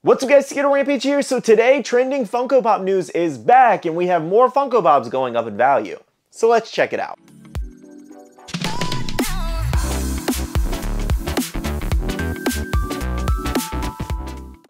What's up guys, SkittleRampage here. So today, trending Funko Pop news is back and we have more Funko Pops going up in value. So let's check it out.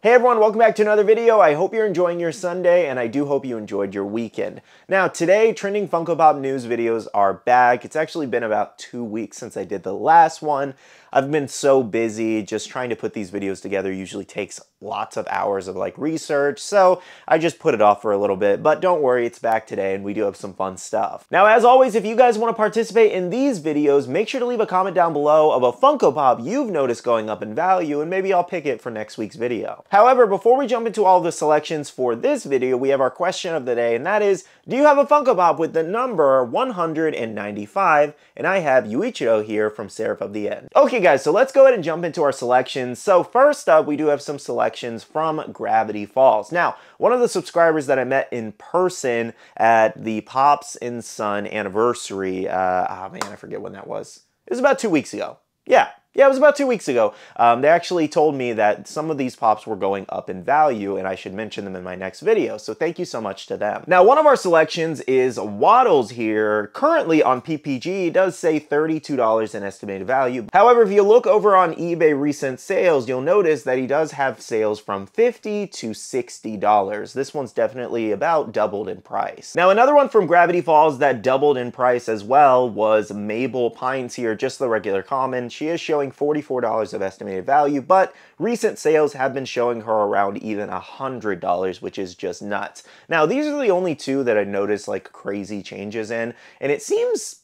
Hey everyone, welcome back to another video. I hope you're enjoying your Sunday and I do hope you enjoyed your weekend. Now today, trending Funko Pop news videos are back. It's actually been about 2 weeks since I did the last one. I've been so busy just trying to put these videos together. Usually takes lots of hours of research, so I just put it off for a little bit, but don't worry, it's back today and we do have some fun stuff. Now as always, if you guys want to participate in these videos, make sure to leave a comment down below of a Funko Pop you've noticed going up in value and maybe I'll pick it for next week's video. However, before we jump into all the selections for this video, we have our question of the day, and that is, do you have a Funko Pop with the number 195? And I have Yuichiro here from Seraph of the End. Okay guys, so let's go ahead and jump into our selections. So first up, we do have some selections from Gravity Falls. Now, one of the subscribers that I met in person at the Pops in Sun anniversary, oh man, I forget when that was. It was about 2 weeks ago. Yeah, it was about 2 weeks ago. They actually told me that some of these Pops were going up in value and I should mention them in my next video. So thank you so much to them. Now, one of our selections is Waddles here. Currently on PPG, it does say $32 in estimated value. However, if you look over on eBay recent sales, you'll notice that he does have sales from $50 to $60. This one's definitely about doubled in price. Now, another one from Gravity Falls that doubled in price as well was Mabel Pines here, just the regular common. She is showing $44 of estimated value, but recent sales have been showing her around even $100, which is just nuts. Now, these are the only two that I noticed crazy changes in, and it seems,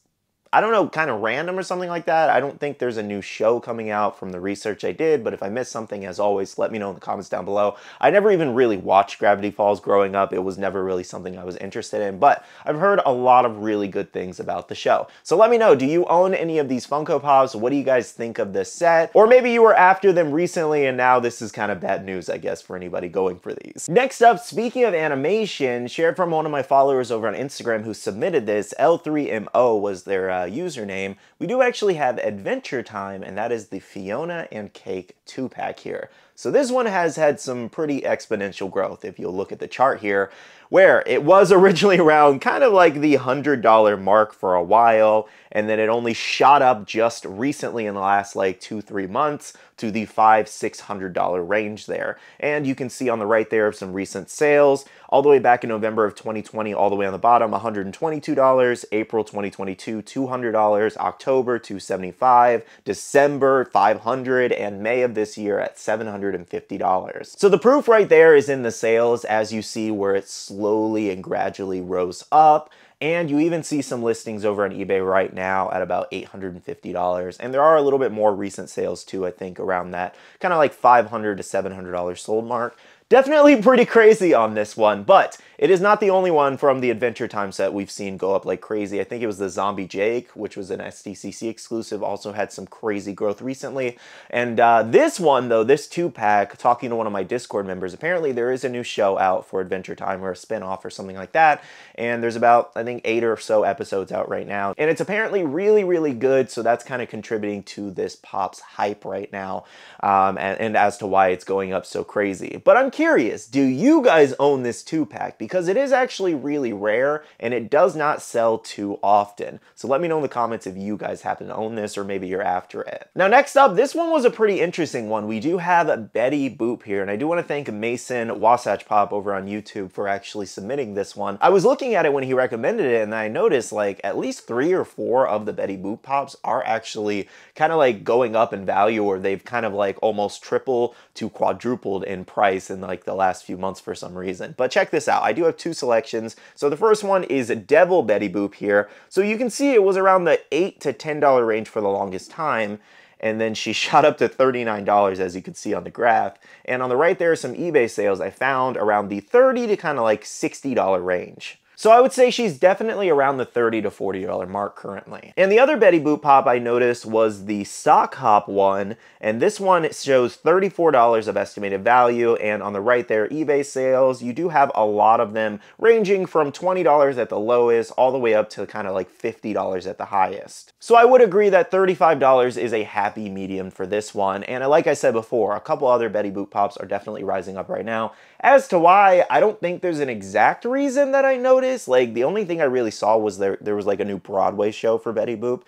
I don't know, kind of random or something like that. I don't think there's a new show coming out from the research I did, but if I missed something, as always, let me know in the comments down below. I never even really watched Gravity Falls growing up. It was never really something I was interested in, but I've heard a lot of really good things about the show. So let me know, do you own any of these Funko Pops? What do you guys think of this set? Or maybe you were after them recently and now this is kind of bad news, I guess, for anybody going for these. Next up, speaking of animation, shared from one of my followers over on Instagram who submitted this, L3MO was their username, we do actually have Adventure Time, and that is the Fiona and Cake 2-pack here. So this one has had some pretty exponential growth if you'll look at the chart here, where it was originally around kind of the $100 mark for a while, and then it only shot up just recently in the last 2-3 months to the $500–600 range there. And you can see on the right there of some recent sales, all the way back in November of 2020, all the way on the bottom, $122, April 2022, $200, October, $275, December, $500, and May of this year at $750. So the proof right there is in the sales, as you see where it slowly and gradually rose up. And you even see some listings over on eBay right now at about $850. And there are a little bit more recent sales too, I think, around that kind of $500 to $700 sold mark. Definitely pretty crazy on this one, but it is not the only one from the Adventure Time set we've seen go up like crazy. I think it was the Zombie Jake, which was an SDCC exclusive, also had some crazy growth recently. And this one, though, this 2-pack, talking to one of my Discord members, apparently there is a new show out for Adventure Time or a spinoff or something like that. And there's about, I think, 8 or so episodes out right now. And it's apparently really, really good, so that's kind of contributing to this Pop's hype right now, and as to why it's going up so crazy. But I'm curious, do you guys own this 2-pack? Because it is actually really rare and it does not sell too often. So let me know in the comments if you guys happen to own this or maybe you're after it. Now next up, this one was a pretty interesting one. We do have Betty Boop here, and I do want to thank Mason Wasatch Pop over on YouTube for actually submitting this one. I was looking at it when he recommended it and I noticed at least 3 or 4 of the Betty Boop Pops are actually kind of going up in value, or they've kind of almost tripled to quadrupled in price in the last few months for some reason. But check this out. I do have 2 selections. So the first one is Devil Betty Boop here. So you can see it was around the $8 to $10 range for the longest time. And then she shot up to $39, as you can see on the graph. And on the right there are some eBay sales I found around the $30 to kind of $60 range. So I would say she's definitely around the $30 to $40 mark currently. And the other Betty Boop pop I noticed was the Sock Hop one, and this one shows $34 of estimated value, and on the right there, eBay sales, you do have a lot of them ranging from $20 at the lowest all the way up to kind of like $50 at the highest. So I would agree that $35 is a happy medium for this one, and like I said before, a couple other Betty Boop pops are definitely rising up right now. As to why, I don't think there's an exact reason that I noticed. Like, the only thing I really saw was there was like a new Broadway show for Betty Boop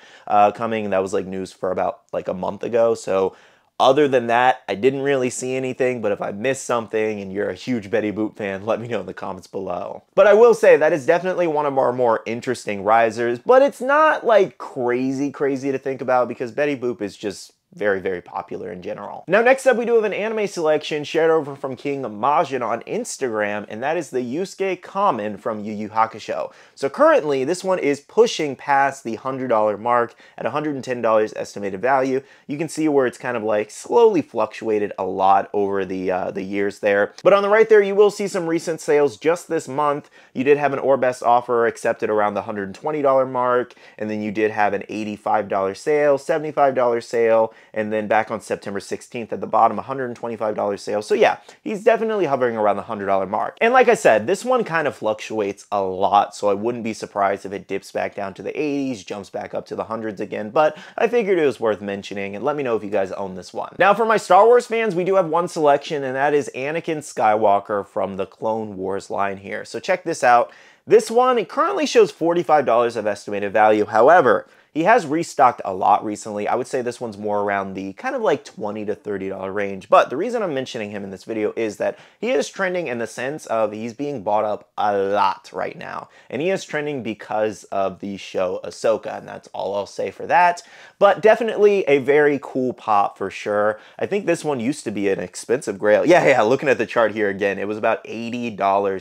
coming, and that was like news for about like a month ago. So other than that, I didn't really see anything, but if I missed something and you're a huge Betty Boop fan, let me know in the comments below. But I will say that is definitely one of our more interesting risers, but it's not like crazy to think about because Betty Boop is just very popular in general. Now next up we do have an anime selection shared over from King Majin on Instagram, and that is the Yusuke Kamen from Yu Yu Hakusho. So currently this one is pushing past the $100 mark at $110 estimated value. You can see where it's kind of like slowly fluctuated a lot over the years there. But on the right there you will see some recent sales just this month. You did have an Orbest offer accepted around the $120 mark, and then you did have an $85 sale, $75 sale, and then back on September 16th at the bottom, $125 sale. So yeah, he's definitely hovering around the $100 mark. And like I said, this one kind of fluctuates a lot, so I wouldn't be surprised if it dips back down to the 80s, jumps back up to the hundreds again, but I figured it was worth mentioning, and let me know if you guys own this one. Now for my Star Wars fans, we do have one selection, and that is Anakin Skywalker from the Clone Wars line here. So check this out. This one, it currently shows $45 of estimated value. However, he has restocked a lot recently. I would say this one's more around the kind of like $20 to $30 range. But the reason I'm mentioning him in this video is that he is trending in the sense of he's being bought up a lot right now. And he is trending because of the show Ahsoka, and that's all I'll say for that. But definitely a very cool pop for sure. I think this one used to be an expensive grail. Yeah, looking at the chart here again, it was about $80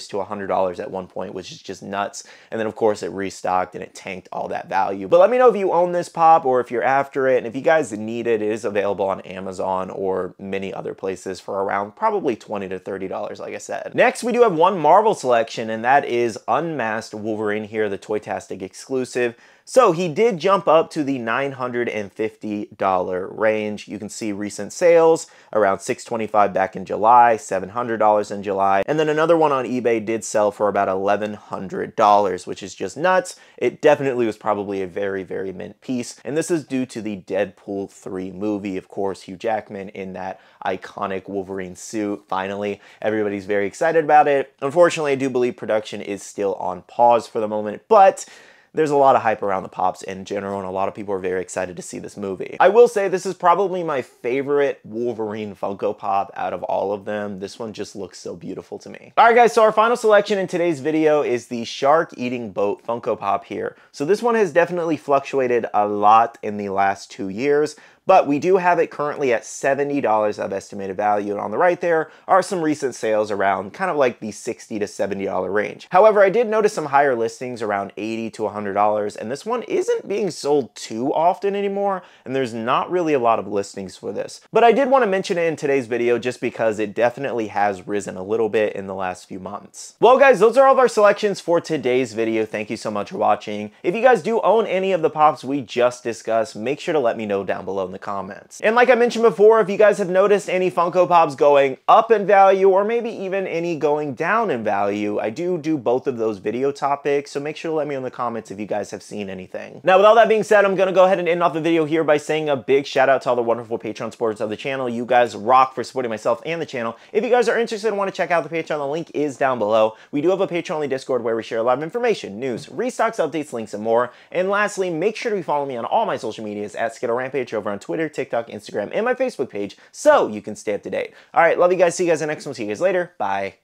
to $100 at one point, which is just nuts. And then of course it restocked and it tanked all that value. But let me know if you own this pop or if you're after it, and if you guys need it, it is available on Amazon or many other places for around probably $20 to $30, like I said. Next, we do have one Marvel selection, and that is Unmasked Wolverine here, the Toytastic exclusive. So he did jump up to the $950 range. You can see recent sales around $625 back in July, $700 in July, and then another one on eBay did sell for about $1,100, which is just nuts. It definitely was probably a very mint piece, and this is due to the Deadpool 3 movie. Of course, Hugh Jackman in that iconic Wolverine suit. Finally, everybody's very excited about it. Unfortunately, I do believe production is still on pause for the moment, but there's a lot of hype around the pops in general, and a lot of people are very excited to see this movie. I will say this is probably my favorite Wolverine Funko Pop out of all of them. This one just looks so beautiful to me. All right, guys, so our final selection in today's video is the Shark Eating Boat Funko Pop here. So this one has definitely fluctuated a lot in the last 2 years, but we do have it currently at $70 of estimated value, and on the right there are some recent sales around kind of like the $60 to $70 range. However, I did notice some higher listings around $80 to $100, and this one isn't being sold too often anymore, and there's not really a lot of listings for this. But I did want to mention it in today's video just because it definitely has risen a little bit in the last few months. Well, guys, those are all of our selections for today's video. Thank you so much for watching. If you guys do own any of the pops we just discussed, make sure to let me know down below in the comments. And like I mentioned before, if you guys have noticed any Funko Pops going up in value or maybe even any going down in value, I do both of those video topics, so make sure to let me know in the comments if you guys have seen anything. Now, with all that being said, I'm gonna go ahead and end off the video here by saying a big shout out to all the wonderful Patreon supporters of the channel. You guys rock for supporting myself and the channel. If you guys are interested and want to check out the Patreon, the link is down below. We do have a Patreon-only Discord where we share a lot of information, news, restocks, updates, links, and more. And lastly, make sure to follow me on all my social medias at SkittleRampage over on Twitter, TikTok, Instagram, and my Facebook page so you can stay up to date. All right, love you guys. See you guys in the next one. See you guys later. Bye.